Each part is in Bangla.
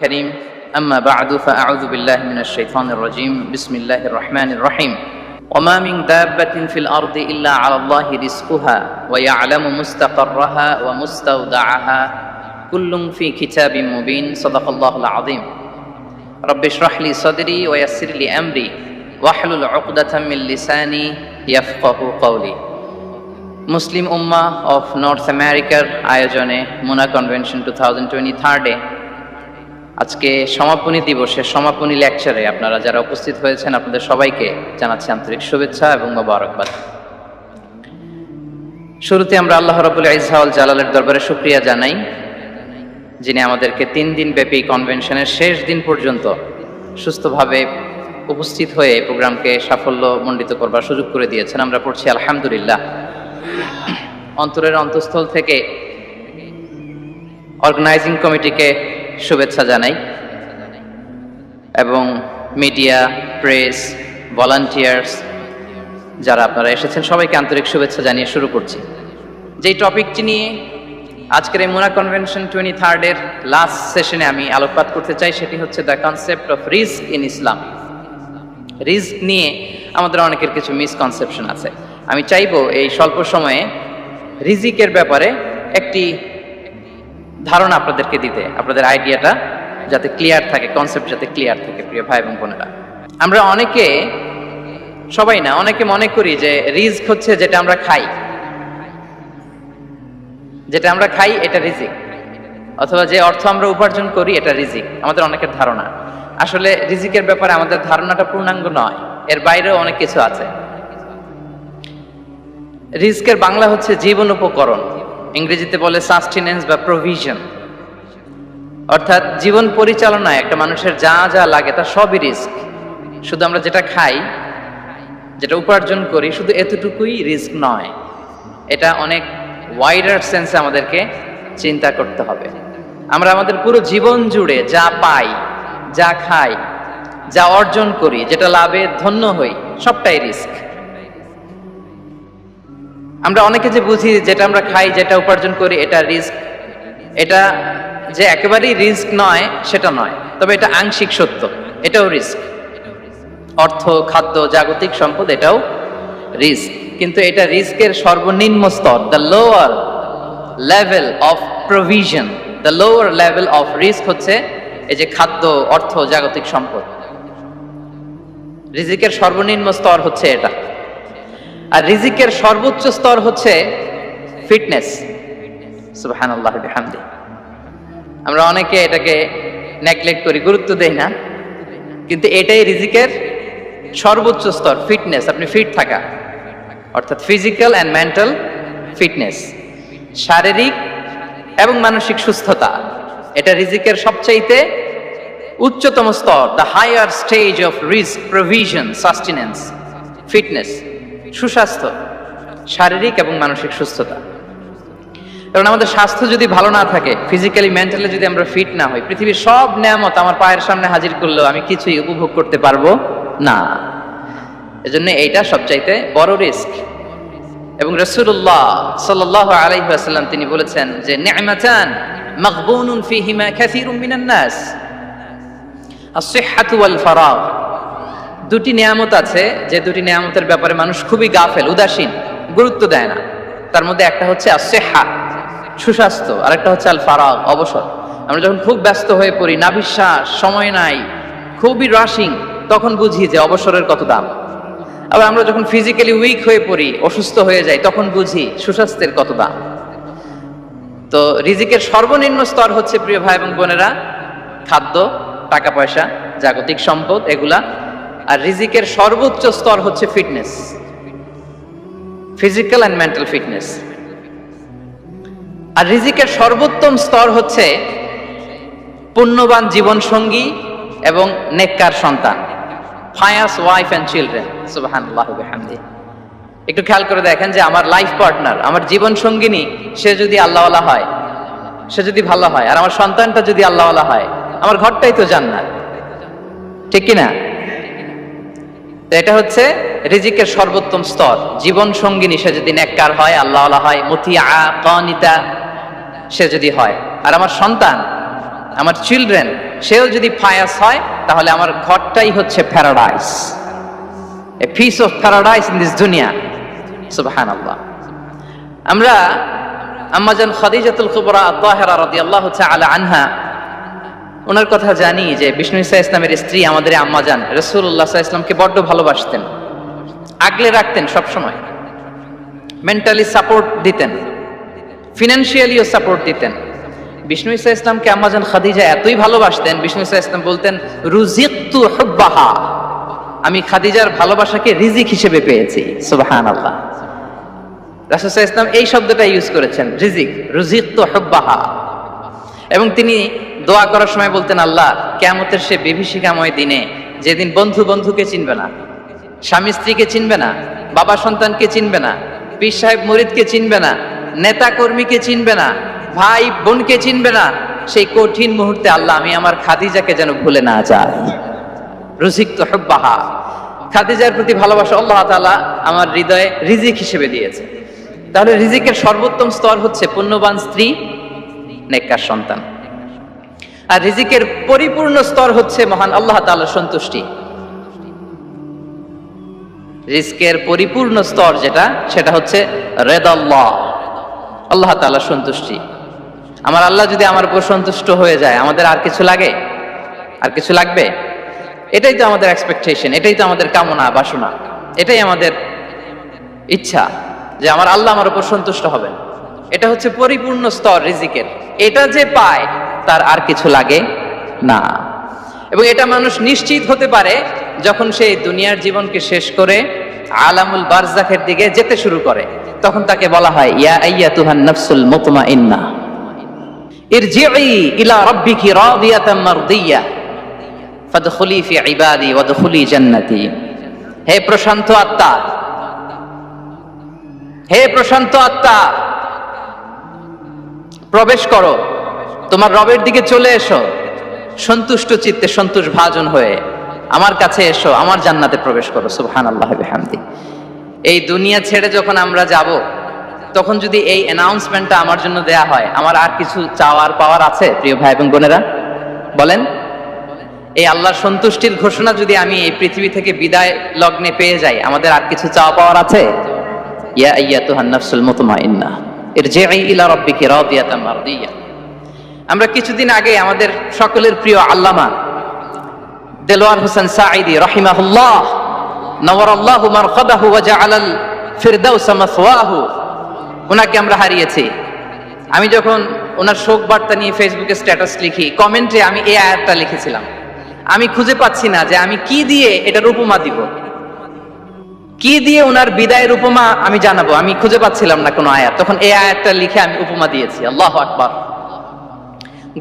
كريم أما بعد فأعوذ بالله من الشيطان الرجيم بسم الله الرحمن الرحيم وما من دابة في الأرض إلا على الله رزقها ويعلم مستقرها ومستودعها كل في كتاب مبين صدق الله العظيم رب اشرح لي صدري ويسر لي أمري واحلل عقدة من لساني يفقه قولي মুসলিম উম্মাহ অফ নর্থ আমেরিকার আয়োজনে মুনা কনভেনশন 2023 আজকে সমাপনী দিবসের সমাপনী লেকচারে আপনারা যারা উপস্থিত হয়েছেন আপনাদের সবাইকে জানাচ্ছি আন্তরিক শুভেচ্ছা এবং মোবারকবাদ। শুরুতে আমরা আল্লাহ রাব্বুল ইজ্জা ওয়াল জালালের দরবারে শুকরিয়া জানাই, যিনি আমাদেরকে 3 দিন ব্যাপী কনভেনশনের শেষ দিন পর্যন্ত সুস্থভাবে উপস্থিত হয়ে প্রোগ্রামকে সাফল্যমণ্ডিত করবার সুযোগ করে দিয়েছেন। আমরা পড়ছি আলহামদুলিল্লাহ। অন্তরের অন্তঃস্থল থেকে অর্গানাইজিং কমিটিকে শুভেচ্ছা জানাই এবং মিডিয়া, প্রেস, ভলান্টিয়ার্স যারা আপনারা এসেছেন সবাইকে আন্তরিক শুভেচ্ছা জানিয়ে শুরু করছি। যেই টপিকটি নিয়ে আজকের এই মুনা কনভেনশন 23 এর লাস্ট সেশনে আমি আলোকপাত করতে চাই সেটি হচ্ছে the concept of risk in Islam. Risk নিয়ে আমাদের অনেকের কিছু মিসকনসেপশন আছে। আমি চাইবো এই স্বল্প সময়ে রিজিকের ব্যাপারে একটি ধারণা আপনাদেরকে দিতে, আপনাদের আইডিয়াটা যাতে ক্লিয়ার থাকে, কনসেপ্ট যাতে ক্লিয়ার থাকে। প্রিয় ভাই এবং বোনেরা, আমরা অনেকে, সবাই না, অনেকে মনে করি যে রিস্ক হচ্ছে যেটা আমরা খাই, এটা রিজিক, অথবা যে অর্থ আমরা উপার্জন করি এটা রিজিক। আমাদের অনেকের ধারণা। আসলে রিজিকের ব্যাপারে আমাদের ধারণাটা পূর্ণাঙ্গ নয়, এর বাইরেও অনেক কিছু আছে। রিস্কের বাংলা হচ্ছে জীবন উপকরণ, ইংরেজিতে বলে সাস্টেনেন্স বা প্রভিশন। অর্থাৎ জীবন পরিচালনায় একটা মানুষের যা যা লাগে তার সবই রিস্ক। শুধু আমরা যেটা খাই, যেটা উপার্জন করি, শুধু এতটুকুই রিস্ক নয়। এটা অনেক ওয়াইডার সেন্সে আমাদেরকে চিন্তা করতে হবে। আমরা আমাদের পুরো জীবন জুড়ে যা পাই, যা খাই, যা অর্জন করি, যেটা লাভে ধন্য হই, সবটাই রিস্ক। আমরা অনেকে যে বুঝি যেটা আমরা খাই, যেটা উপার্জন করি এটা রিস্ক, এটা যে একেবারেই রিস্ক নয় সেটা নয়, তবে এটা আংশিক সত্য, এটাও রিস্ক। অর্থ, খাদ্য, জাগতিক সম্পদ এটাও রিস্ক, কিন্তু এটা রিস্কের সর্বনিম্ন স্তর, the lower level of provision, the lower level of risk হচ্ছে এই যে খাদ্য, অর্থ, জাগতিক সম্পদ। রিজিকের সর্বনিম্ন স্তর হচ্ছে এটা। আর রিজিকের সর্বোচ্চ স্তর হচ্ছে ফিটনেস। সুবহানাল্লাহ বিহামদি। আমরা অনেকে এটাকে নেগলেক্ট করি, গুরুত্ব দেই না, কিন্তু এটাই রিজিকের সর্বোচ্চ স্তর, ফিটনেস। আপনি ফিট থাকা, অর্থাৎ ফিজিক্যাল অ্যান্ড মেন্টাল ফিটনেস, শারীরিক এবং মানসিক সুস্থতা, এটা রিজিকের সবচাইতে উচ্চতম স্তর, দ্য হায়ার স্টেজ অফ রিস্ক, প্রভিশন, সাস্টেনেন্স, ফিটনেস, সুস্বাস্থ্য, শারীরিক এবং মানসিক সুস্থতা। কারণ আমাদের স্বাস্থ্য যদি ভালো না থাকে, ফিজিক্যালি, মেন্টালি যদি আমরা ফিট না হই, পৃথিবীর সব নেয়ামত আমার পায়ের সামনে হাজির করলেও আমি কিছুই উপভোগ করতে পারবো না। এজন্য এইটা সবচাইতে বড় রিস্ক। এবং রাসূলুল্লাহ সাল্লাল্লাহু আলাইহি ওয়াসাল্লাম তিনি বলেছেন যে নি'মাতান মাগবুনুন ফীহিমা কাসীরুম মিনান নাস, আস-সিহহাতু ওয়াল ফারাগ। দুটি নিয়ামত আছে যে দুটি নিয়ামতের ব্যাপারে মানুষ খুবই গাফেল, উদাসীন, গুরুত্ব দেয় না। তার মধ্যে একটা হচ্ছে আস-সিহহা, সুস্বাস্থ্য, আর একটা হচ্ছে আল ফারাগ, অবসর। আমরা যখন খুব ব্যস্ত হয়ে পড়ি, নাভিশ্বাস, সময় নাই, খুবই রাশিং, তখন বুঝি যে অবসরের কত দাম। আবার আমরা যখন ফিজিক্যালি উইক হয়ে পড়ি, অসুস্থ হয়ে যাই, তখন বুঝি সুস্বাস্থ্যের কত দাম। তো রিজিকের সর্বনিম্ন স্তর হচ্ছে, প্রিয় ভাই এবং বোনেরা, খাদ্য, টাকা পয়সা, জাগতিক সম্পদ, এগুলা। আর রিজিকের সর্বোচ্চ স্তর হচ্ছে fitness, physical and mental fitness. আর রিজিকের সর্বোত্তম স্তর হচ্ছে পুণ্যবান জীবন সঙ্গী এবং নেককার সন্তান, ফায়াস ওয়াইফ অ্যান্ড চিলড্রেন। সুবহানাল্লাহ বিহামদি। একটু খেয়াল করে দেখেন যে আমার লাইফ পার্টনার, আমার জীবন সঙ্গিনী, সে যদি আল্লাহওয়ালা হয়, সে যদি ভালো হয়, আর আমার সন্তানটা যদি আল্লাহওয়ালা হয়, আমার ঘরটাই তো জান্নাত, ঠিক কিনা? এটা হচ্ছে রিজিকের সর্বোত্তম স্তর। জীবন সঙ্গিনী সে যদি নেককার হয়, আল্লাহওয়ালা হয়, মুতিয়া, কানিতা সে যদি হয়, আর আমার সন্তান আমার চিলড্রেন, সেও যদি ফায়াস হয় তাহলে আমার ঘরটাই হচ্ছে paradise, a piece of paradise in this দুনিয়া। সুবহানাল্লাহ। আমরা আম্মাজান খাদিজাতুল কুবরা আত-তাহিরা রাদিয়াল্লাহু তাআলা আনহা, ওনার কথা জানি যে বিষ্ণু ঈসা ইসলামের স্ত্রী আমাদের আম্মাজান রাসূলুল্লাহ সাল্লাল্লাহু আলাইহি ওয়াসাল্লামকে বড্ড ভালোবাসতেন, আগলে রাখতেন সব সময়, মেন্টালি সাপোর্ট দিতেন, ফিনান্সিয়ালিও সাপোর্ট দিতেন। বিষ্ণু ঈসা ইসলামকে আম্মাজান খাদিজা এতই ভালোবাসতেন, বিষ্ণু ঈসা ইসলাম বলতেন রুজিকতু হুব্বাহা, আমি খাদিজার ভালোবাসাকে রিজিক হিসেবে পেয়েছি। সুবহানাল্লাহ। রাসূল সাল্লাল্লাহু আলাইহি ওয়াসাল্লাম এই শব্দটা ইউজ করেছেন, রিজিক, রুজিকতু হুব্বাহা। এবং তিনি দোয়া করার সময় বলতেন, আল্লাহ কিয়ামতের সে বিভীষিকাময় দিনে, যেদিন বন্ধু বন্ধুকে চিনবে না, স্বামী স্ত্রীকে চিনবে না, বাবা সন্তানকে চিনবে না, পীর সাহেব মুরিদকে চিনবে না, নেতা কর্মীকে চিনবে না, ভাই বোনকে চিনবে না, সেই কঠিন মুহূর্তে আল্লাহ আমি আমার খাদিজাকে যেন ভুলে না যাই। রুজিকতু হুব্বাহা, খাদিজার প্রতি ভালোবাসা আল্লাহ তাআলা আমার হৃদয়ে রিজিক হিসেবে দিয়েছে। তাহলে রিজিকের সর্বোত্তম স্তর হচ্ছে পুণ্যবান স্ত্রী, নেককার সন্তান। আর রিজিকের পরিপূর্ণ স্তর হচ্ছে মহান আল্লাহ তাআলার সন্তুষ্টি। রিজকের পরিপূর্ণ স্তর যেটা, সেটা হচ্ছে রিদাল্লাহ, আল্লাহ তাআলার সন্তুষ্টি। আমার আল্লাহ যদি আমার উপর সন্তুষ্ট হয়ে যায়, আমাদের আর কিছু লাগে? আর কিছু লাগবে? এটাই তো আমাদের এক্সপেকটেশন, এটাই তো আমাদের কামনা বাসনা, এটাই আমাদের ইচ্ছা যে আমার আল্লাহ আমার উপর সন্তুষ্ট হবেন। এটা হচ্ছে পরিপূর্ণ স্তর রিজিকের। এটা যে পায় তার আর কিছু লাগে না। এবং এটা মানুষ নিশ্চিত হতে পারে যখন সেই দুনিয়ার জীবনকে শেষ করে আলামুল বারজাখের দিকে যেতে শুরু করে। তখন তাকে বলা হয় ইয়া আইয়াতুহান নাফসুল মুতমাইন্নাহ ইরজিই ইলা রাব্বিকি রাদিয়াতাম মারদিয়া ফাদখুলি ফি ইবাদি ওয়াদখুলি জান্নাতি। হে প্রশান্ত আত্মা, হে প্রশান্ত আত্মা, প্রবেশ করো, তোমার রবের দিকে চলে এসো, সন্তুষ্ট চিত্তে সন্তোষ ভাজন হয়ে আমার কাছে এসো, আমার জান্নাতে প্রবেশ করো। সুবহানাল্লাহি ওয়া বিহামদি। এই দুনিয়া ছেড়ে যখন আমরা যাব, তখন যদি এই অ্যানাউন্সমেন্টটা আমার জন্য দেয়া হয়, আমার আর কিছু চাওয়ার পাওয়ার আছে? প্রিয় ভাই এবং বোনেরা বলেন, এই আল্লাহর সন্তুষ্টির ঘোষণা যদি আমি এই পৃথিবী থেকে বিদায় লগ্নে পেয়ে যাই, আমাদের আর কিছু চাওয়া পাওয়ার আছে? ইয়া আইয়াতুহান নাফসুল মুতমাইন্নাহ ইরজিই ইলা রাব্বিকি রাদিয়াতাম মারদিয়া। আমরা কিছুদিন আগে আমাদের সকলের প্রিয় আল্লামা দেলোয়ার হোসেন সাঈদী রাহিমাহুল্লাহ নওয়ারাল্লাহু মারকাদাহু ওয়া জাআলাল ফিরদাউসা মাসওয়াহু, ওনাকে আমরা হারিয়েছি। আমি যখন ওনার শোক বার্তা নিয়ে ফেসবুকে স্ট্যাটাস লিখি, কমেন্টে আমি এই আয়াতটা লিখেছিলাম। আমি খুঁজে পাচ্ছি না যে আমি কি দিয়ে এটার উপমা দিব, কি দিয়ে ওনার বিদায়ের উপমা আমি জানাবো। আমি খুঁজে পাচ্ছিলাম না কোনো আয়াত। তখন এই আয়াতটা লিখে আমি উপমা দিয়েছি। আল্লাহু আকবার।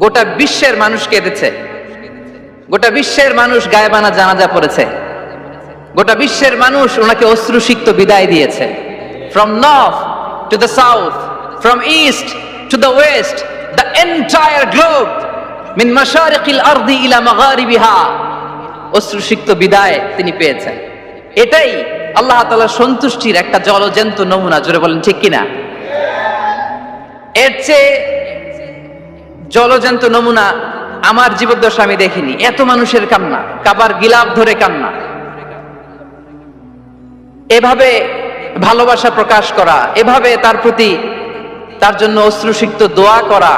গোটা বিশ্বের মানুষ কেঁদেছে, গোটা বিশ্বের মানুষ গায়েবানা জানাজা পড়েছে, গোটা বিশ্বের মানুষ ওনাকে অশ্রুসিক্ত বিদায় দিয়েছে। From north to the south, from east to the west, the entire globe, মিন মাশারিকিল আরদি ইলা মাগারিবিহা, অশ্রুসিক্ত বিদায় তিনি পেয়েছেন। এটাই আল্লাহ তাআলার সন্তুষ্টির একটা জলজ্যান্ত নমুনা। জোরে বলেন ঠিক কিনা? এর চেয়ে জলজ্যান্ত নমুনা আমার জীবদ্দশা আমি দেখিনি। এত মানুষের কান্না, কাবার গিলাফ ধরে কান্না, এভাবে ভালোবাসা প্রকাশ করা, এভাবে তার প্রতি তার জন্য অশ্রুসিক্ত দোয়া করা,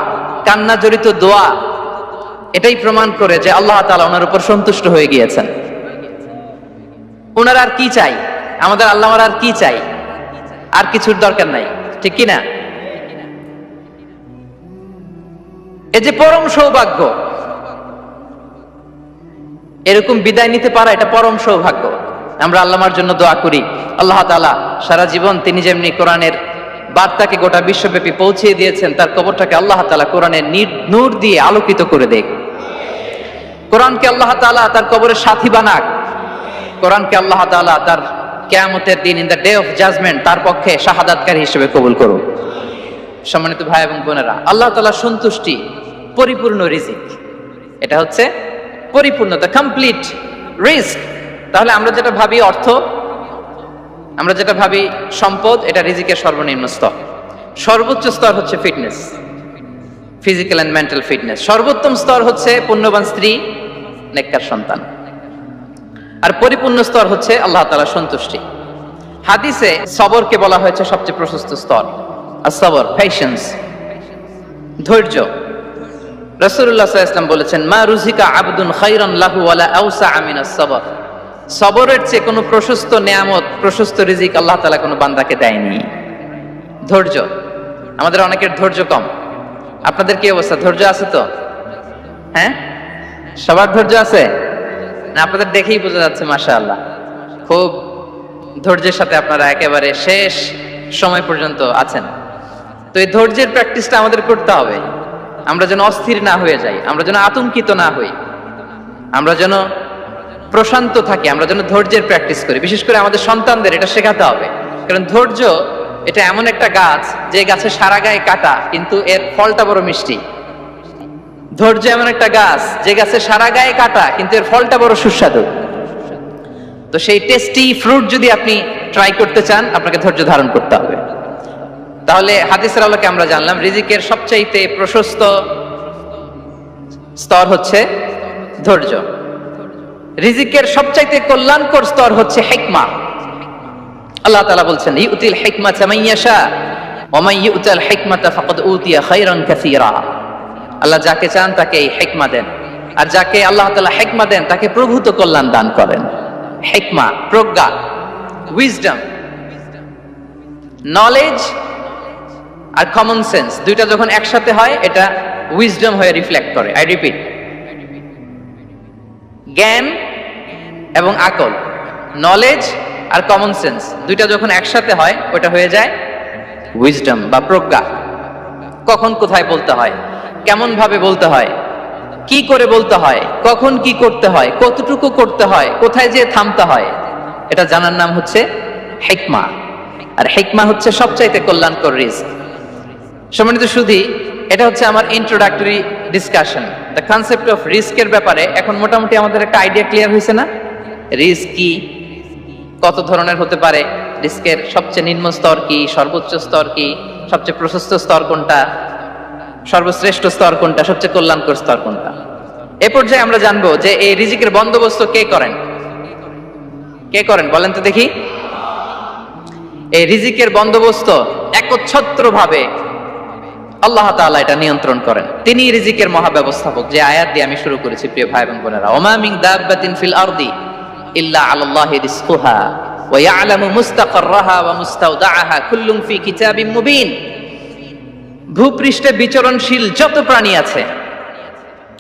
কান্না জড়িত দোয়া, এটাই প্রমাণ করে যে আল্লাহ তাআলা ওনার উপর সন্তুষ্ট হয়ে গিয়েছেন। ওনার আর কি চাই? আমাদের আল্লাহর আর কি চাই? আর কিছুর দরকার নাই, ঠিক কিনা? এই যে পরম সৌভাগ্য, এরকম বিদায় নিতে পারা, এটা পরম সৌভাগ্য। আমরা আল্লাহর জন্য দোয়া করি, আল্লাহ তাআলা সারা জীবন তিনি যেমনি কোরআনের বার্তাকে গোটা বিশ্বব্যাপী পৌঁছিয়ে দিয়েছেন, তার কবরটাকে আল্লাহ তাআলা কোরআনের নূর দিয়ে আলোকিত করে দেখ। কোরআনকে আল্লাহ তাআলা তার কবরের সাথী বানাক। কোরআনকে আল্লাহ তাআলা তার কিয়ামতের দিন, in the day of judgment, তার পক্ষে শাহাদাতকারী হিসেবে কবুল করুন। সম্মানিত ভাই এবং বোনেরা, আল্লাহ তাআলার সন্তুষ্টি পরিপূর্ণ রিজিক, এটা হচ্ছে পরিপূর্ণ, দ্য কমপ্লিট রিস্ক। তাহলে আমরা যেটা ভাবি অর্থ, আমরা যেটা ভাবি সম্পদ, এটা রিজিকের সর্বনিম্ন স্তর। সর্বোচ্চ স্তর হচ্ছে fitness. Physical and mental fitness. সর্বোত্তম স্তর হচ্ছে পুণ্যবান স্ত্রী, নেককার সন্তান। আর পরিপূর্ণ স্তর হচ্ছে আল্লাহ তাআলার সন্তুষ্টি। হাদিসে সবরকে বলা হয়েছে সবচেয়ে প্রশস্ত স্তর। আর সবর, পেশেন্স, ধৈর্য। রাসূলুল্লাহ সাল্লাল্লাহু আলাইহি ওয়াসাল্লাম বলেছেন, মা রুজিকা আবদুন খায়রান লাহু ওয়ালা আওসা মিনাস সবর। সবরের চেয়ে কোনো প্রশস্ত নেয়ামত, প্রশস্ত রিজিক আল্লাহ তাআলা কোনো বান্দাকে দেয়নি। ধৈর্য, আমাদের অনেকের ধৈর্য কম। আপনাদের কি অবস্থা, ধৈর্য আছে তো? হ্যাঁ, সবার ধৈর্য আছে না? আপনাদের দেখেই বোঝা যাচ্ছে মাশাআল্লাহ, খুব ধৈর্যের সাথে আপনারা একেবারে শেষ সময় পর্যন্ত আছেন। তো এই ধৈর্যের প্র্যাকটিসটা আমাদের করতে হবে। আমরা যেন অস্থির না হয়ে যাই, আমরা যেন আতঙ্কিত না হই, আমরা যেন প্রশান্ত থাকি, আমরা যেন ধৈর্যের প্র্যাকটিস করি। বিশেষ করে আমাদের সন্তানদের এটা শেখাতে হবে। কারণ ধৈর্য এটা এমন একটা গাছ, যে গাছে সারা গায়ে কাটা কিন্তু এর ফলটা বড় মিষ্টি। ধৈর্য এমন একটা গাছ, যে গাছে সারা গায়ে কাটা কিন্তু এর ফলটা বড় সুস্বাদু। তো সেই টেস্টি ফ্রুট যদি আপনি ট্রাই করতে চান, আপনাকে ধৈর্য ধারণ করতে হবে। তাহলে হাদিসের আলোকে আমরা জানলাম রিজিকের সবচাইতে প্রশস্ত স্তর হচ্ছে ধৈর্য। রিজিকের সবচাইতে কল্যাণকর স্তর হচ্ছে হিকমা। আল্লাহ তাআলা বলছেন, ইউতিল হিকমাতা মান ইয়াশা ওয়া মান ইউতাল হিকমাতা ফাকাদ উতিয়া খায়রান কাসীরা। আল্লাহ যাকে চান তাকে এই হিকমা দেন, আর যাকে আল্লাহ তাআলা হিকমা দেন তাকে প্রভূত কল্যাণ দান করেন। হিকমা, প্রজ্ঞা, উইজডম, নলেজ আর কমন সেন্স, দুইটা যখন একসাথে হয় এটা উইজডম হয়ে রিফ্লেক্ট করে। আই রিপিট, জ্ঞান এবং আকল, নলেজ আর কমন সেন্স, দুইটা যখন একসাথে হয় ওটা হয়ে যায় উইজডম বা প্রজ্ঞা। কখন কোথায় বলতে হয়, কেমন ভাবে বলতে হয়, কি করে বলতে হয়, কখন কি করতে হয়, কতটুকু করতে হয়, কোথায় যেয়ে থামতে হয়, এটা জানার নাম হচ্ছে হিকমা। আর হিকমা হচ্ছে সবচাইতে কল্যাণকর রিস্ক। সম্মানিত সুধী, এটা হচ্ছে আমার introductory discussion. The concept of রিস্কের ব্যাপারে এখন মোটামুটি আমাদের একটা আইডিয়া ক্লিয়ার হয়েছে না? রিস্ক কি, কত ধরনের হতে পারে, রিস্কের সবচেয়ে নিম্ন স্তর কি, সর্বোচ্চ স্তর কি, সবচেয়ে প্রশস্ত স্তর কোনটা, সর্বশ্রেষ্ঠ স্তর কোনটা, সবচেয়ে কল্যাণকর স্তর কোনটা। এ পর্যায়ে আমরা জানবো যে এই রিজিকের বন্দোবস্ত কে করেন। কে করেন বলেন তো দেখি? এই রিজিকের বন্দোবস্ত একচ্ছত্রভাবে আল্লাহ তাআলা এটা নিয়ন্ত্রণ করেন। তিনি রিজিকের মহাব্যবস্থাপক। যে আয়াত দিয়ে আমি শুরু করেছি প্রিয় ভাই এবং বোনেরা, ওমা মিন দাব্বাতিন ফিল আরদি ইল্লা আলাল্লাহি রিজকুহা ওয়া ইয়ালামু মুস্তাকাররাহা ওয়া মুস্তাওদাআহা কুল্লুম ফি কিতাবিম মুবিন। ভূপৃষ্ঠে বিচরণশীল যত প্রাণী আছে,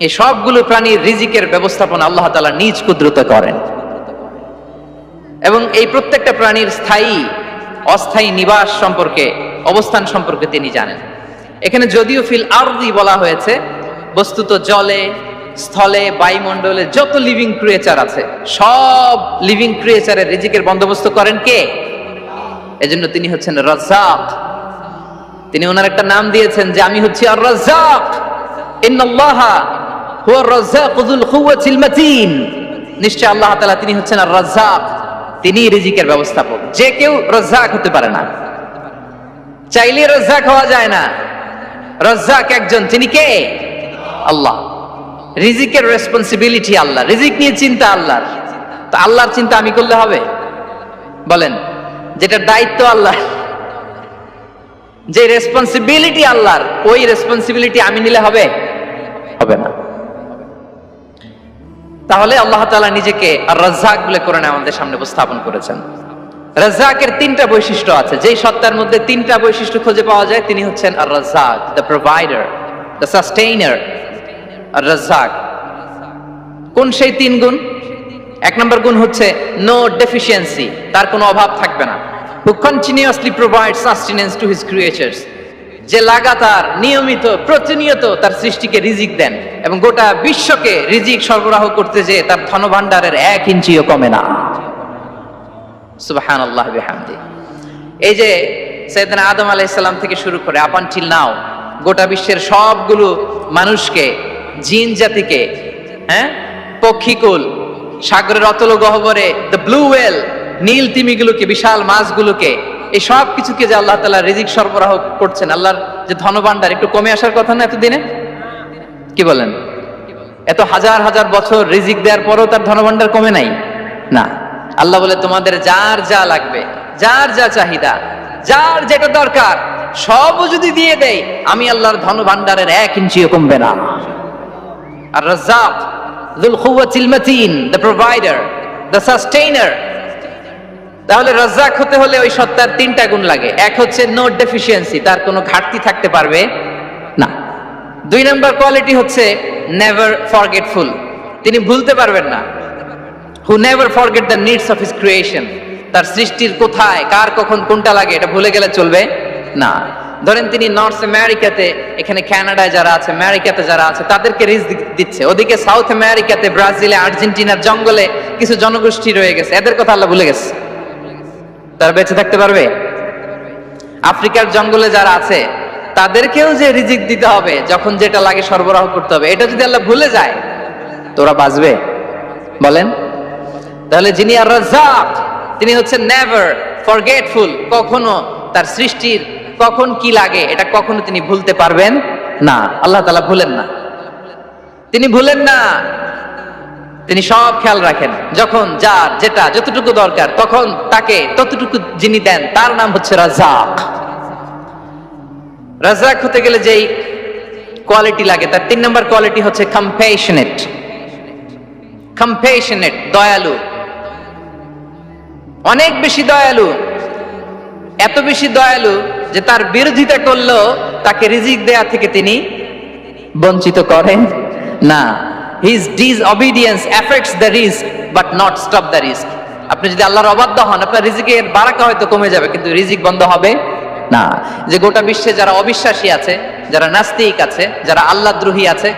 এই সবগুলো প্রাণীর রিজিকের ব্যবস্থাপনা আল্লাহ তাআলা নিজ কুদরতে করেন। এবং এই প্রত্যেকটা প্রাণীর স্থায়ী অস্থায়ী নিবাস সম্পর্কে, অবস্থান সম্পর্কে তিনি জানেন। এখানে যদিও ফিল আরদি বলা হয়েছে, বস্তুত জলে, স্থলে, বায়ুমণ্ডলে যত লিভিং ক্রিয়েচার আছে, সব লিভিং ক্রিয়েচারের রিজিকের বন্দোবস্ত করেন কে? এজন্য তিনি হচ্ছেন রাজ্জাক। তিনি ওনার একটা নাম দিয়েছেন যে আমি হচ্ছি আর রাজ্জাক, ইন্নাল্লাহা হুয়ার রাজ্জাকু যুল কুওয়াতিল মাতিন। নিশ্চয় আল্লাহ তাআলা তিনি হচ্ছেন আর রাজ্জাক, তিনি রিজিকের ব্যবস্থাপক। যে কেউ রাজ্জাক হতে পারে না, চাইলে রাজ্জাক হওয়া যায় না। রাজ্জাক একজন, তিনি কে? আল্লাহ। রিজিকের রেসপন্সিবিলিটি আল্লাহ, রিজিক নিয়ে চিন্তা আল্লাহর। তো আল্লাহর চিন্তা আমি করলে হবে? বলেন, যেটা দায়িত্ব আল্লাহ, যে রেসপন্সিবিলিটি আল্লাহর, ওই রেসপন্সিবিলিটি আমি নিলে হবে? হবে না। তাহলে আল্লাহ তাআলা নিজেকে আর রাজ্জাক বলে কোরআনে আমাদের সামনে উপস্থাপন করেছেন। রাজ্জাকের তিনটা বৈশিষ্ট্য আছে। যেই সত্তার মধ্যে তিনটা বৈশিষ্ট্য খুঁজে পাওয়া যায় তিনি হচ্ছেন আর রাজ্জাক, দ্য প্রোভাইডার, দ্য সাস্টেইনার। আর রাজ্জাক কোন সেই তিন গুণ? এক নম্বর গুণ হচ্ছে নো ডেফিসিয়েন্সি, তার কোনো অভাব থাকবে না। হু continuously provide sustenance to his creatures, যে লাগাতার, নিয়মিত, প্রতিনিয়ত তার সৃষ্টিকে রিজিক দেন এবং গোটা বিশ্বকে রিজিক সরবরাহ করতে যেয়ে তার ধনভাণ্ডারের 1 ইঞ্চিও কমে না। সুবহানাল্লাহ বিহামদি। এই যে সাইয়েদনা আদম আলাইহিস সালাম থেকে শুরু করে আপ আনটিল নাও গোটা বিশ্বের সবগুলো মানুষকে, জিন জাতিকে, পক্ষীকুল, সাগরের অতল গহ্বরে দ্য ব্লু ওয়েল, নীল তিমিগুলোকে, বিশাল মাছগুলোকে এই সব কিছুকে যে আল্লাহ তাআলা রিজিক সরবরাহ করছেন, আল্লাহর যে ধনভাণ্ডার একটু কমে আসার কথা না এতদিনে? কি বলেন? এত হাজার হাজার বছর রিজিক দেওয়ার পরও তার ধনভাণ্ডার কমে নাই না। আল্লাহ বলে তোমাদের যার যা লাগবে, যার যা চাহিদা, যার যেটা দরকার সবও যদি দিয়ে দেই, আমি আল্লাহর ধনভাণ্ডারের 1 ইঞ্চিও কমবে না। আর Razzak যুল কুওয়াতিল মাতিন, the provider, the sustainer. তাহলে রাজ্জাক হতে হলে ওই সত্তার 3টা গুণ লাগে। এক হচ্ছে নো ডেফিসিয়েন্সি, তার কোনো ঘাটতি থাকতে পারবে না। 2 নম্বর কোয়ালিটি হচ্ছে নেভার ফরগেটফুল, তিনি ভুলতে পারবেন না। Who never forget the needs of his creation, তার সৃষ্টির কোথায় কার কখন কোনটা লাগে এটা ভুলে গেলে চলবে না। ধরেন তিনি নর্থ আমেরিকাতে, এখানে কানাডায় যারা আছে, আমেরিকাতে যারা আছে তাদেরকে রিজিক দিচ্ছে, ওদিকে সাউথ আমেরিকাতে, ব্রাজিলে, আর্জেন্টিনার জঙ্গলে কিছু জনগোষ্ঠী রয়ে গেছে, এদের কথা আল্লাহ ভুলে গেছে। তারা বেঁচে থাকতে পারবে? আফ্রিকার জঙ্গলে যারা আছে তাদেরকেও যে রিজিক দিতে হবে, যখন যেটা লাগে সরবরাহ করতে হবে, এটা যদি আল্লাহ ভুলে যায় তোরা বাঁচবে? বলেন। তাহলে যিনি আর রাজ্জাক তিনি হচ্ছেন নেভার ফরগেটফুল, কখনো তার সৃষ্টির কখন কি লাগে এটা কখনো তিনি ভুলতে পারবেন না। আল্লাহ তাআলা ভুলেন না, তিনি ভুলেন না, তিনি সব খেয়াল রাখেন। যখন যার যেটা যতটুকু দরকার তখন তাকে ততটুকু যিনি দেন তার নাম হচ্ছে রাজ্জাক। রাজ্জাক হতে গেলে যেই কোয়ালিটি লাগে তার 3 নম্বর কোয়ালিটি হচ্ছে কম্প্যাশনেট। কম্প্যাশনেট, দয়ালু, অনেক বেশি দয়ালু, এত বেশি দয়ালু যে তার বিরোধিতা করলেও তাকে রিজিক দেয়া থেকে তিনি বঞ্চিত করেন না। His disobedience affects the risk but not stop the risk. আপনি যদি আল্লাহর অবাধ্য হন, আপনার রিজিকের বারাকা হয়তো কমে যাবে কিন্তু রিজিক বন্ধ হবে না। যে গোটা বিশ্বে যারা অবিশ্বাসী আছে, যারা নাস্তিক আছে, যারা আল্লাহদ্রোহী আছে,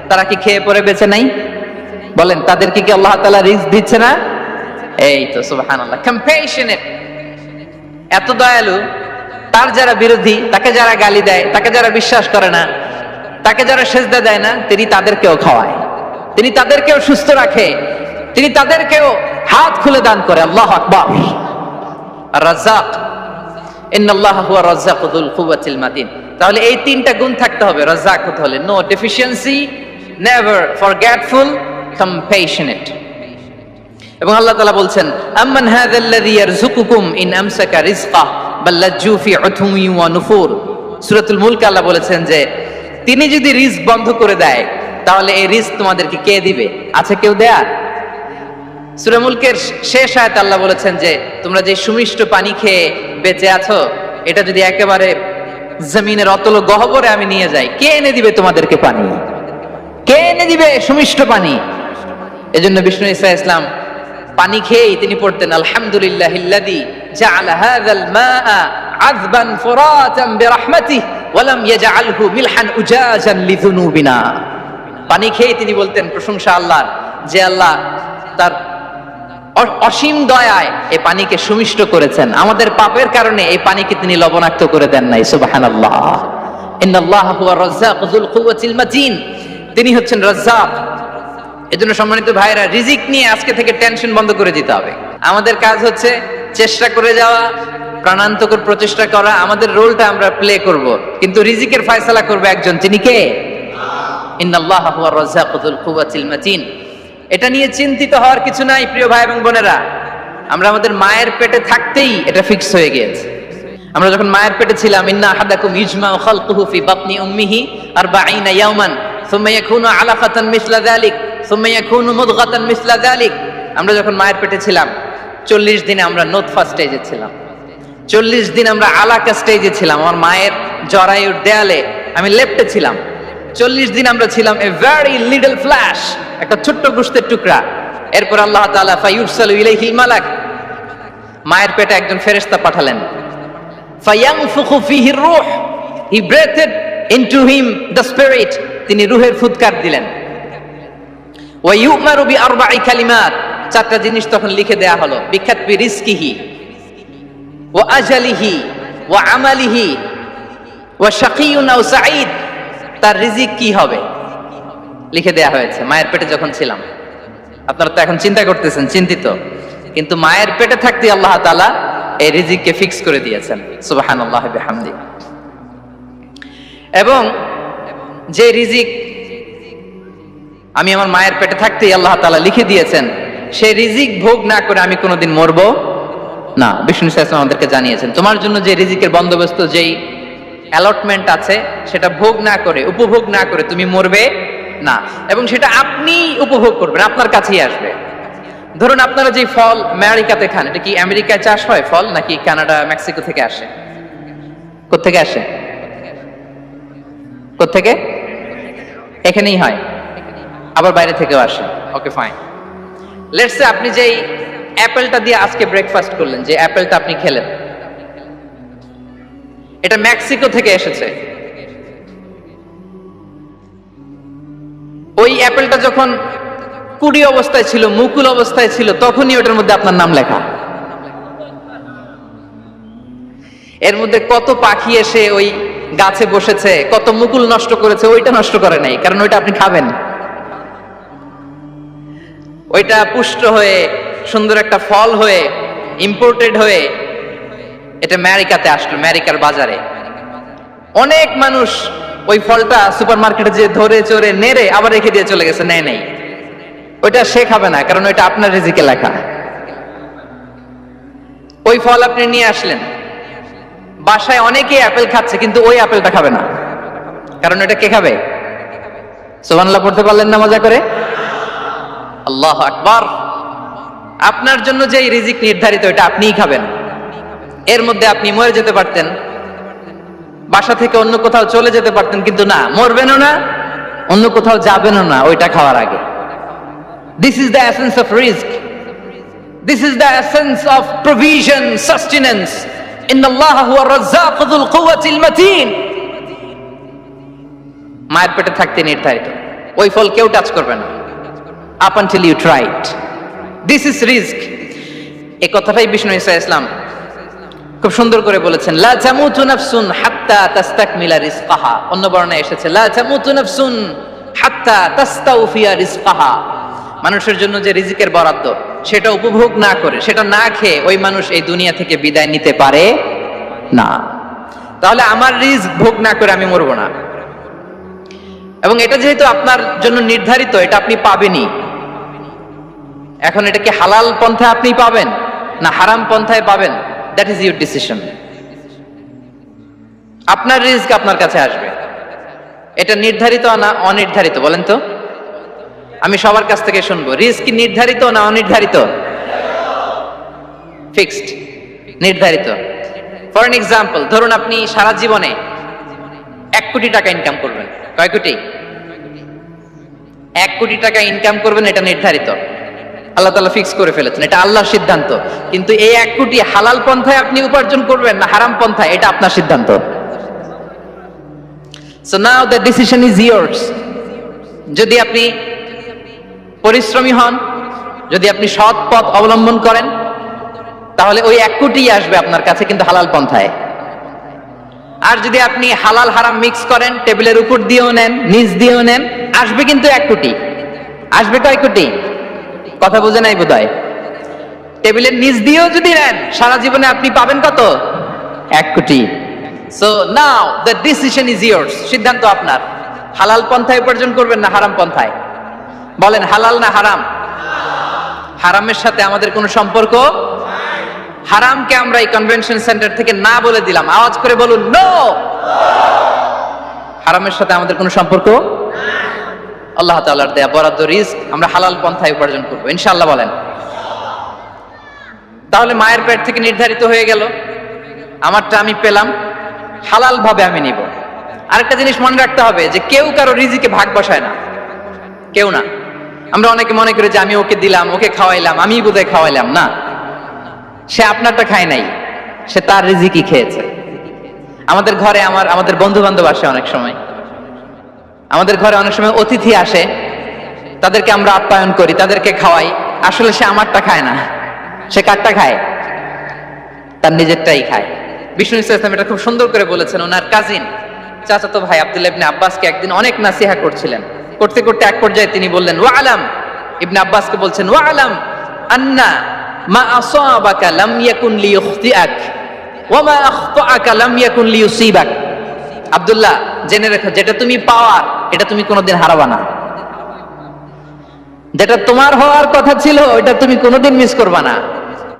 তারা কি খেয়ে পরে বেঁচে নাই? বলেন, তাদেরকে কি আল্লাহ তাআলা রিজিক দিচ্ছে না? এই তো সুবহানাল্লাহ। কম্প্যাশনেট, এত দয়ালু, তার যারা বিরোধী, তাকে যারা গালি দেয়, তাকে যারা বিশ্বাস করে না, তাকে যারা সেজদা দেয় না, তিনি তাদেরকেও খাওয়ায়, তিনি তাদেরকেও সুস্থ রাখে, তিনি তাদেরকেও হাত খুলে দান করে। আল্লাহু আকবার। আর রাজ্জাক, ইন্নাল্লাহা হুয়া রাজ্জাকু যুল কুওয়াতিল মাতিন। তাহলে এই 3টা গুণ থাকতে হবে রাজ্জাক হতে হলে। No deficiency, never forgetful, compassionate. এবং আল্লাহ তাআলা বলছেন, আম্মান হাযাল্লাযী ইয়ারযুকুকুম ইন আমসাকা রিজকাহ বাল লাজ্জু ফি উতুমি ওয়া নুফুর। সূরাতুল মুলক আল্লাহ বলেছেন যে তিনি যদি রিজক বন্ধ করে দেয় তাহলে এই রিজক তোমাদেরকে কে দিবে? আছে কেউ দেয়া? সূরা মুলকের শেষ আয়াতে আল্লাহ বলেছেন যে তোমরা যে সুমিষ্ট পানি খেয়ে বেঁচে আছো, এটা যদি একেবারে জমিনের অতল গহ্বরে আমি নিয়ে যাই, কে এনে দিবে তোমাদেরকে পানি? কে এনে দিবে সুমিষ্ট পানি? এজন্য বিষ্ণু ঈসা ইসলাম পানি খেয়েই তিনি পড়তেন, আলহামদুলিল্লাহিল্লাযী জাআলা হাযাল মাআ আযবান ফুরাতান বিরাহমাতিহি ওয়া লাম ইয়াজআলহু মিলহান উজাজান লিযুনুবিনা। পানি খেয়েই তিনি বলতেন প্রশংসা আল্লাহর, যে আল্লাহ তার অসীম দয়ায় এই পানিকে সুমিষ্ট করেছেন, আমাদের পাপের কারণে এই পানিকে তিনি লবণাক্ত করে দেন নাই। সুবহানাল্লাহ। ইন্নাল্লাহা হুয়া রাজ্জাকু যুল কুওয়াতিল মাতিন, তিনি হচ্ছেন রাজ্জাক। এজন্য সম্মানিত ভাইরা, রিজিক নিয়ে আজকে থেকে টেনশন বন্ধ করে দিতে হবে। আমাদের কাজ হচ্ছে চেষ্টা করে যাওয়া, প্রাণান্তকর প্রচেষ্টা করা, আমাদের রোলটা আমরা প্লে করব, কিন্তু রিজিকের ফয়সালা করবে একজন, তিনি কে? ইন্নাল্লাহা হুয়া রাজ্জাকু যুল কুওয়াতিল মাতিন। এটা নিয়ে চিন্তিত হওয়ার কিছু নাই প্রিয় ভাই এবং বোনেরা। আমরা আমাদের মায়ের পেটে থাকতেই এটা ফিক্স হয়ে গিয়েছে। আমরা যখন মায়ের পেটে ছিলাম, ইন্না আহাদাকুম ইজমাউ খালকুহু ফি বাতনি উম্মিহি 40 ইয়াওমান সুম্মা ইয়াকুনু আলাকাতান মিসলা যালিক সুম্মা ইয়াকুনু মুদগাতান মিসলা যালিক। আমরা যখন মায়ের পেটে ছিলাম 40 দিনে আমরা নুতফা স্টেজে ছিলাম, 40 দিন আমরা আলাকা স্টেজে ছিলাম। আমার মায়ের জরায়ুর দেয়ালে আমি লেপ্টে ছিলাম। 40 দিন আমরা ছিলাম এ ভেরি লিটল ফ্ল্যাশ, একটা ছোট্ট গোশতের টুকরা। এরপর আল্লাহ তাআলা ফায়ুরসালু ইলাইহিল মালাক, মায়ের পেটে একজন ফেরেশতা পাঠালেন। ফায়ানফুখু ফিহি রূহ, he breathed into him the spirit, তিনি রূহের ফুৎকার দিলেন। ওয়া ইউমারু বিআরবা'i কালিমাত, 4টা জিনিস তখন লিখে দেয়া হলো। বিখাতবি রিজকিহি ওয়া আজালিহি ওয়া আমালিহি ওয়া শাকিয়ুন আও সাঈদ, তার রিজিক কি হবে লিখে দেয়া হয়েছে মায়ের পেটে যখন ছিলাম। আপনারা তো এখন চিন্তা করতেছেন, চিন্তিত, কিন্তু মায়ের পেটে থাকতে আল্লাহ তাআলা এই রিজিককে ফিক্স করে দিয়েছেন, সুবহানাল্লাহ বিহামদি। এবং যে রিজিক আমি আমার মায়ের পেটে থাকতেই আল্লাহ তাআলা লিখে দিয়েছেন, সেই রিজিক ভোগ না করে আমি কোনোদিন মরবো না। বিষ্ণু সাল্লাল্লাহু আমাদেরকে জানিয়েছেন, তোমার জন্য যে রিজিকের বন্দোবস্ত, যেই অ্যালটমেন্ট আছে, সেটা ভোগ না করে, উপভোগ না করে তুমি মরবে না, এবং সেটা আপনি উপভোগ করবেন, আপনার কাছেই আসবে। ধরুন আপনারা যে ফল আমেরিকাতে খান, এটা কি আমেরিকায় চাষ হয় ফল, নাকি কানাডা মেক্সিকো থেকে আসে? কোত্থেকে আসে? কোত্থেকে? এখানেই হয়, আবার বাইরে থেকেও আসে। Okay fine. লেটস সে আপনি যেই অ্যাপেলটা দিয়ে আজকে ব্রেকফাস্ট করলেন, যে অ্যাপেলটা আপনি খেলেন, এটা মেক্সিকো থেকে এসেছে। ওই অ্যাপেলটা যখন কুড়ি অবস্থায় ছিল, মুকুল অবস্থায় ছিল, তখনই ওটার মধ্যে আপনার নাম লেখা। এর মধ্যে কত পাখি এসে ওই গাছে বসেছে, কত মুকুল নষ্ট করেছে, ওইটা নষ্ট করে নাই, কারণ ওইটা আপনি খাবেন। ওইটা পুষ্ট হয়ে সুন্দর একটা ফল হয়ে ইম্পোর্টেড হয়ে এটা আমেরিকাতে আসলো, আমেরিকার বাজারে। অনেক মানুষ ওই ফলটা সুপার মার্কেটে যে ধরে চড়ে নেড়ে আবার রেখে দিয়ে চলে গেছে, নেয় নেই। ওইটা সে খাবে না, কারণ ওইটা আপনার রিজিকে লেখা। ওই ফল আপনি নিয়ে আসলেন, বাসায় অনেকে অ্যাপেল খাচ্ছে, কিন্তু ওই অ্যাপেলটা খাবে না, কারণ এটা কে খাবে? সুবহানাল্লাহ পড়তে পারলেন না মজা করে? আল্লাহু আকবার। আপনার জন্য যে রিজিক নির্ধারিত, এটা আপনিই খাবেন। এর মধ্যে আপনি মরে যেতে পারতেন, বাসা থেকে অন্য কোথাও চলে যেতে পারতেন, কিন্তু না, মরবেনও না, অন্য কোথাও যাবেনও না ওইটা খাওয়ার আগে। This is the essence of risk, this is the essence of provision, sustenance. ইন্নাল্লাহা হুয়া রাজ্জাকু যুল কুওয়াতিল মাতিন। মায়ের পেটে থাকতে নির্ধারিত, ওই ফল কেউ টাচ করবে না up until you try it. This is risk. এই কথাটাই বিষ্ণু ঈসা ইসলাম খুব সুন্দর করে বলেছেন, লা তামুতু নাফসুন হাত্তা তাস্তাকমিলা রিজকাহা। অন্য বর্ণনায় এসেছে লা তামুতু নাফসুন হাত্তা তাস্তাউফিয়া রিজকাহা। মানুষের জন্য যে রিজিকের বরাদ্দ, সেটা উপভোগ না করে, সেটা না খেয়ে ওই মানুষ এই দুনিয়া থেকে বিদায় নিতে পারে না। তাহলে আমার রিজিক ভোগ না করে আমি মরবো না, এবং এটা যেহেতু আপনার জন্য নির্ধারিত, এটা আপনি পাবেনই। এখন এটা কি হালাল পন্থায় আপনি পাবেন না হারাম পন্থায় পাবেন, দ্যাট ইজ ইউর ডিসিশন। আপনার রিস্ক আপনার কাছে আসবে। এটা নির্ধারিত না অনির্ধারিত বলেন তো? আমি সবার কাছ থেকে শুনবো, রিস্ক কি নির্ধারিত না অনির্ধারিত? ফিক্সড, নির্ধারিত। ফর এন এক্সাম্পল, ধরুন আপনি সারা জীবনে 1 কোটি টাকা ইনকাম করবেন। কয় কোটি? 1 কোটি টাকা ইনকাম করবেন, এটা নির্ধারিত, আল্লাহ তাআলা ফিক্স করে ফেলেছেন, এটা আল্লাহর সিদ্ধান্ত। কিন্তু এই 1 কোটি হালাল পন্থায় আপনি উপার্জন করবেন না হারাম পন্থায়, এটা আপনার সিদ্ধান্ত। So now the decision is years. যদি আপনি পরিশ্রমী হন, যদি আপনি সৎ পথ অবলম্বন করেন, তাহলে ওই 1 কোটি আসবে আপনার কাছে, কিন্তু হালাল পন্থায়। আর যদি আপনি হালাল হারাম মিক্স করেন, টেবিলের উপর দিয়েও নেন, নিচ দিয়েও নেন, আসবে কিন্তু 1 কোটি। আসবে কয় কোটি? কথা বুঝে নাই বোধহয়। টেবিলের নিচ দিয়েও যদি নেন, সারা জীবনে আপনি পাবেন কত? 1 কোটি। So now the decision is years. সিদ্ধান্ত আপনার। হালাল পন্থায় উপার্জন করবেন না হারাম পন্থায়? বলেন হালাল না হারাম? হারামের সাথে আমাদের কোনো সম্পর্ক? হারামকে আমরা এই কনভেনশন সেন্টার থেকে না বলে দিলাম, আওয়াজ করে বলুন নো। হারামের সাথে আমাদের কোনো সম্পর্ক? আল্লাহ তাআলার দেয়া বরাদ্দ রিস্ক আমরা হালাল পন্থায় উপার্জন করব ইনশাআল্লাহ। বলেন। তাহলে মায়ের পেট থেকে নির্ধারিত হয়ে গেল, আমারটা আমি পেলাম, হালাল ভাবে আমি নিব। আরেকটা জিনিস মনে রাখতে হবে যে কেউ কারো রিজিকে ভাগ বসায় না, কেউ না। আমরা অনেকে মনে করি যে আমি ওকে দিলাম, ওকে খাওয়াইলাম, আমি বোধহয় খাওয়াইলাম। না, সে আপনারটা খায় নাই, সে তার রিজিকই খেয়েছে। আমাদের ঘরে আমাদের বন্ধু বান্ধব আসে অনেক সময়, আমাদের ঘরে অনেক সময় অতিথি আসে, তাদেরকে আমরা আপ্যায়ন করি, তাদেরকে খাওয়াই। আসলে সে আমারটা খায় না, সে কারটা খায়? তার নিজেরটাই খায়। বিষ্ণু ইসলাম এটা খুব সুন্দর করে বলেছেন। ওনার কাজিন চাচাতো ভাই আব্দুল্লাহ ইবনে আব্বাসকে একদিন অনেক নাসিহা করছিলেন। করতে করতে এক পর্যায়ে তিনি বললেন, ওয়া আলাম, ইবনে আব্বাসকে বলছেন, ওয়া আলাম আন্না মা আসাবাকা লাম ইয়াকুন লিইখতিআক ওয়া মা আখতাআকা লাম ইয়াকুন লিইউসিবাক। আব্দুল্লাহ, জেনে রেখো, যেটা তুমি পাওয়ার এটা তুমি কোনোদিন হারাবা না, যেটা তোমার হওয়ার কথা ছিল ওটা তুমি কোনোদিন মিস করবা না।